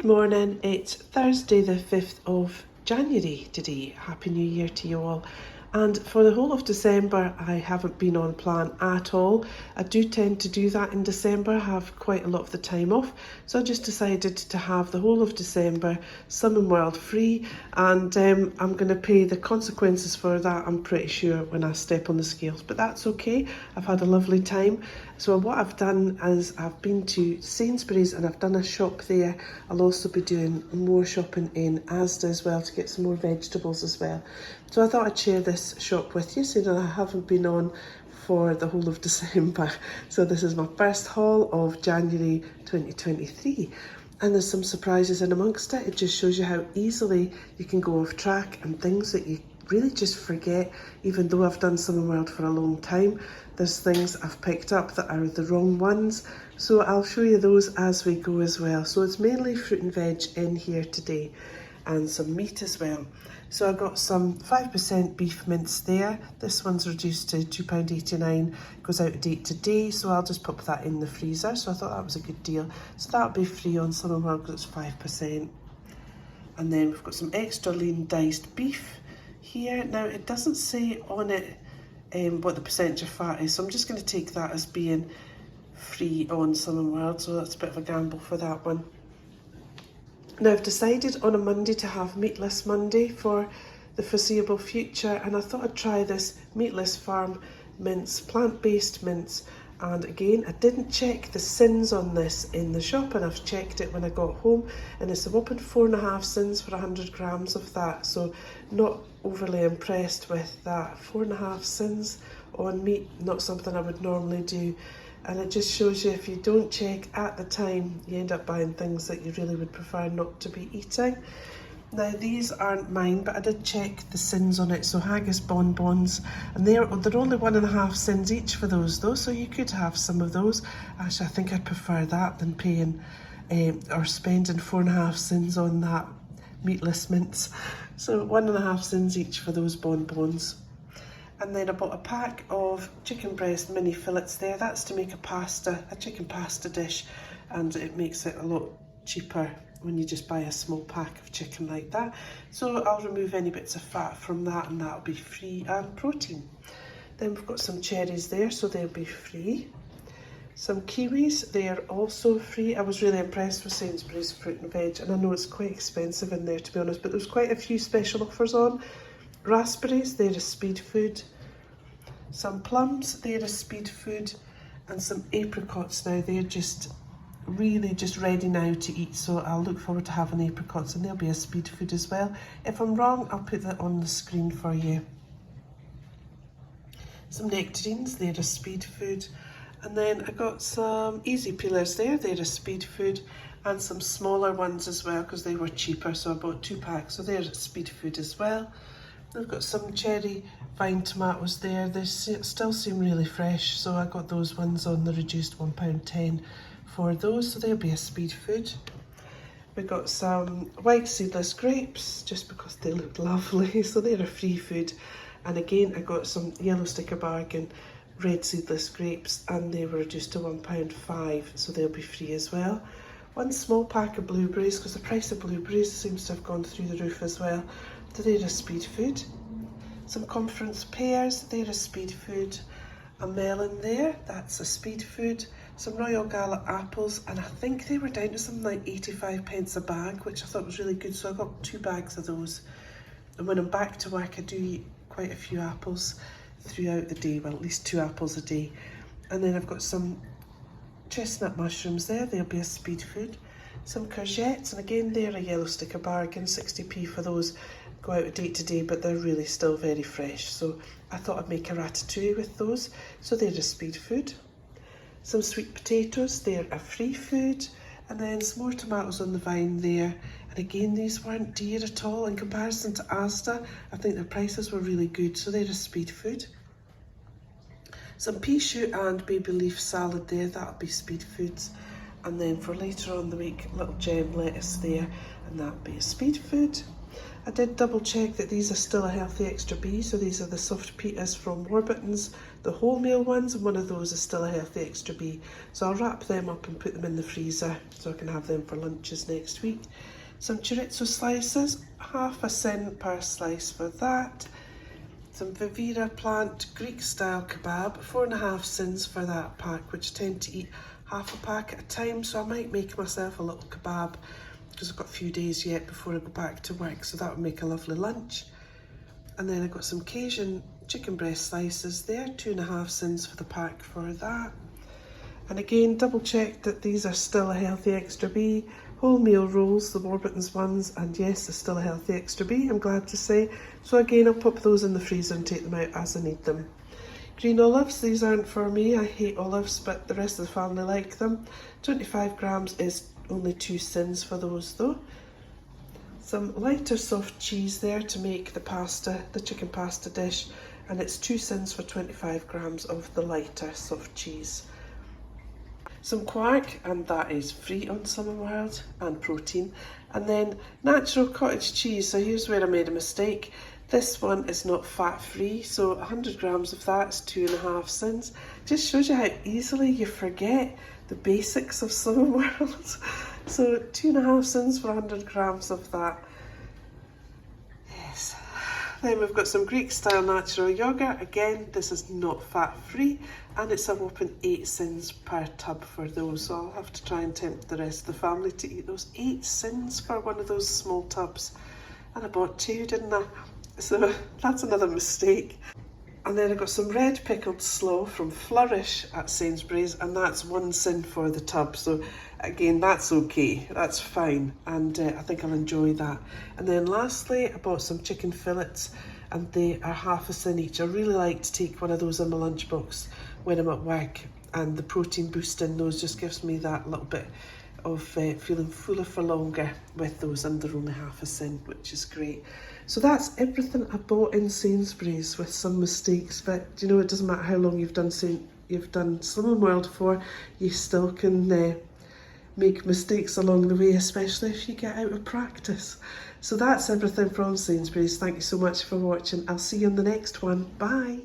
Good morning, it's Thursday the 5th of January today. Happy New Year to you all. And for the whole of December, I haven't been on plan at all. I do tend to do that in December, have quite a lot of the time off. So I just decided to have the whole of December Slimming World free. And I'm going to pay the consequences for that, I'm pretty sure, when I step on the scales. But that's okay, I've had a lovely time. So what I've done is I've been to Sainsbury's and I've done a shop there. I'll also be doing more shopping in Asda as well to get some more vegetables as well. So I thought I'd share this shop with you, so that I haven't been on for the whole of December. So this is my first haul of January 2023. And there's some surprises in amongst it. It just shows you how easily you can go off track and things that you really just forget. Even though I've done Slimming World for a long time, there's things I've picked up that are the wrong ones. So I'll show you those as we go as well. So it's mainly fruit and veg in here today and some meat as well. So I got some 5% beef mince there. This one's reduced to £2.89, goes out of date today, so I'll just pop that in the freezer. So I thought that was a good deal. So that'll be free on Slimming World because it's 5%. And then we've got some extra lean diced beef here. Now it doesn't say on it what the percentage of fat is, so I'm just going to take that as being free on Slimming World, so that's a bit of a gamble for that one. Now I've decided on a Monday to have Meatless Monday for the foreseeable future, and I thought I'd try this meatless farm mince, plant-based mince. And again, I didn't check the Syns on this in the shop, and I've checked it when I got home, and it's a whopping 4.5 Syns for 100 grams of that. So not overly impressed with that. 4.5 Syns on meat, not something I would normally do. And it just shows you if you don't check at the time, you end up buying things that you really would prefer not to be eating. Now these aren't mine, but I did check the Syns on it. So haggis bonbons, and they're only 1.5 Syns each for those though, so you could have some of those. Actually, I think I'd prefer that than paying or spending 4.5 Syns on that meatless mince. So 1.5 Syns each for those bonbons. And then I bought a pack of chicken breast mini fillets there. That's to make a chicken pasta dish, and it makes it a lot cheaper when you just buy a small pack of chicken like that. So I'll remove any bits of fat from that, and that'll be free and protein. Then we've got some cherries there, so they'll be free. Some kiwis, they're also free. I was really impressed with Sainsbury's fruit and veg, and I know it's quite expensive in there to be honest, but there's quite a few special offers on. Raspberries, they're a speed food. Some plums, they're a speed food. And some apricots now, they're really just ready now to eat, so I'll look forward to having apricots, and they'll be a speed food as well. If I'm wrong, I'll put that on the screen for you. Some nectarines, they're a speed food. And then I got some easy peelers there, they're a speed food. And some smaller ones as well because they were cheaper, so I bought 2 packs, so they're a speed food as well. I've got some cherry vine tomatoes there. They still seem really fresh, so I got those ones on the reduced £1.10 for those, so they'll be a speed food. We got some white seedless grapes just because they look lovely, so they're a free food. And again, I got some yellow sticker bargain red seedless grapes, and they were reduced to £1.05, so they'll be free as well. One small pack of blueberries because the price of blueberries seems to have gone through the roof as well. So they're a speed food. Some conference pears, they're a speed food. A melon there, that's a speed food. Some Royal Gala apples, and I think they were down to something like 85p a bag, which I thought was really good, so I got 2 bags of those. And when I'm back to work, I do eat quite a few apples throughout the day, well, at least 2 apples a day. And then I've got some chestnut mushrooms there, they'll be a speed food. Some courgettes, and again they're a yellow sticker bargain, 60p for those. Go out of date today, but they're really still very fresh, so I thought I'd make a ratatouille with those, so they're a speed food. Some sweet potatoes, they're a free food. And then some more tomatoes on the vine there, and again these weren't dear at all in comparison to Asda. I think the prices were really good, so they're a speed food. Some pea shoot and baby leaf salad there, that'll be speed foods. And then for later on in the week, little gem lettuce there, and that'll be a speed food. I did double check that these are still a healthy extra B, so these are the soft pitas from Warburton's, the wholemeal ones, and one of those is still a healthy extra B. So I'll wrap them up and put them in the freezer so I can have them for lunches next week. Some chorizo slices, ½ cent per slice for that. Some Vivera plant Greek style kebab, 4.5 Syns for that pack, which I tend to eat half a pack at a time, so I might make myself a little kebab because I've got a few days yet before I go back to work, so that would make a lovely lunch. And then I got some Cajun chicken breast slices there, 2.5 Syns for the pack for that. And again, double check that these are still a healthy extra B. Wholemeal rolls, the Warburton's ones, and yes, they're still a healthy extra B, I'm glad to say. So again, I'll pop those in the freezer and take them out as I need them. Green olives, these aren't for me, I hate olives, but the rest of the family like them. 25 grams is only 2 Syns for those though. Some lighter soft cheese there to make the pasta, the chicken pasta dish, and it's 2 Syns for 25 grams of the lighter soft cheese. Some quark, and that is free on Slimming World, and protein. And then natural cottage cheese, so here's where I made a mistake. This one is not fat free, so 100 grams of that is 2.5 Syns. Just shows you how easily you forget the basics of Slimming World. So 2.5 Syns for 100 grams of that. Yes. Then we've got some Greek style natural yogurt. Again, this is not fat free, and it's a whopping 8 Syns per tub for those. So I'll have to try and tempt the rest of the family to eat those. 8 Syns for one of those small tubs. And I bought 2, didn't I? So that's another mistake. And then I got some red pickled slaw from Flourish at Sainsbury's, and that's 1 Syn for the tub. So again, that's okay, that's fine, and I think I'll enjoy that. And then lastly, I bought some chicken fillets, and they are ½ Syn each. I really like to take one of those in my lunchbox when I'm at work, and the protein boost in those just gives me that little bit of feeling fuller for longer with those, and they're only ½ Syn, which is great. So that's everything I bought in Sainsbury's, with some mistakes, but you know, it doesn't matter how long you've done Slimming World for, you still can make mistakes along the way, especially if you get out of practice. So that's everything from Sainsbury's. Thank you so much for watching. I'll see you in the next one. Bye.